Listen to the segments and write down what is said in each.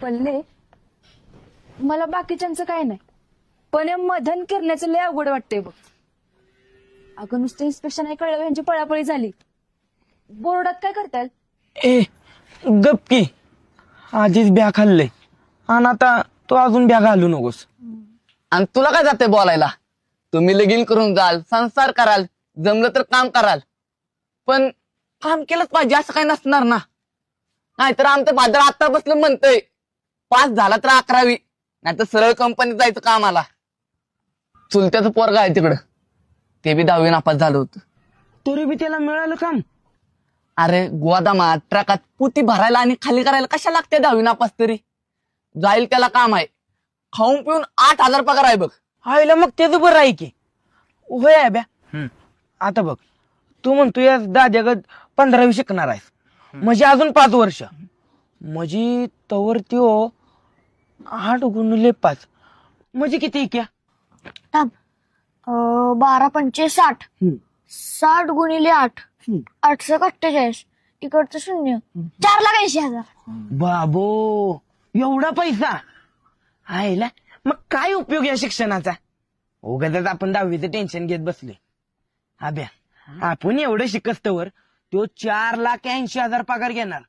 पल्ले, मला बाकीच्यांचं काय नाही, पण या मधन किरण्याचं लय अवघड वाटतंय बघ. अगं नुसतं इन्स्पेक्शन नाही कळलं, यांची पळापळी झाली. बोर्डात काय करताल? ए गपकी, आधीच ब्या खाल्लंय आणि आता तो अजून ब्या घालू नकोस. आणि तुला काय जाते बोलायला? तुम्ही लगीन करून जाल, संसार कराल, जमलं तर काम कराल, पण काम केलंच पाहिजे असं काही नसणार ना. नाहीतर आमचं फादर आता बसलं म्हणतंय पास झाला तर 11वी, नाहीतर सरळ कंपनीत जायचं कामाला. चुलत्याचं पोरगा आहे तिकडं, ते बी 10वी नापास झालं होतं. तरी बी त्याला मिळालं काम. अरे गोदामात ट्रकात पुती भरायला आणि खाली करायला कशा लागते 10वी नापास तरी? जाईल त्याला काम आहे. खाऊन पिऊन 8,000 पगार आहे बघ. आईला मग त्याचं बरं आहे की. होय ब्या. आता बघ, तू म्हणतो या दाद्यागत 15वी शिकणार आहेस, म्हणजे अजून 5 वर्ष, म्हणजे तवर त्यो 8 गुणिले 5 म्हणजे किती क्या? 12 पंचे 60, 60 गुणिले 8, 848, इकडचं 0, 4,80,000. बाबो, एवढा पैसा? आईला मग काय उपयोग या शिक्षणाचा? उगाच आपण 10वीचं टेन्शन घेत बसले. अभ्या, आपण एवढं शिकस्तवर तो 4,80,000 पगार घेणार,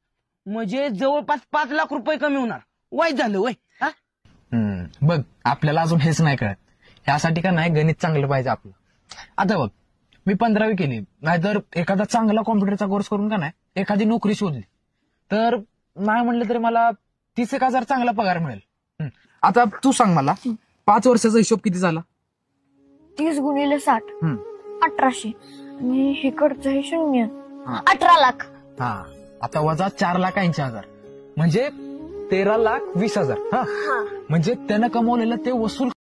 म्हणजे जवळपास 5 लाख रुपये कमी होणार. वाईट झालं वय. बघ, आपल्याला अजून हेच नाही कळत. ह्यासाठी का नाही गणित चांगलं पाहिजे आपलं. आता बघ, मी 15वी केली, नाहीतर एखादा चांगला कॉम्प्युटरचा कोर्स करून का नाही एखादी नोकरी शोधली तर नाही म्हणलं तरी मला 30,000 चांगला पगार मिळेल. आता तू सांग मला, 5 वर्षाचा हिशोब किती झाला? 30 गुणिले 60, 1800, आणि इकडचं हे 0, 18 लाख. हा, आता वजा 4,80,000 म्हणजे 13,20,000. हा, म्हणजे त्यानं कमवलेलं ते वसूल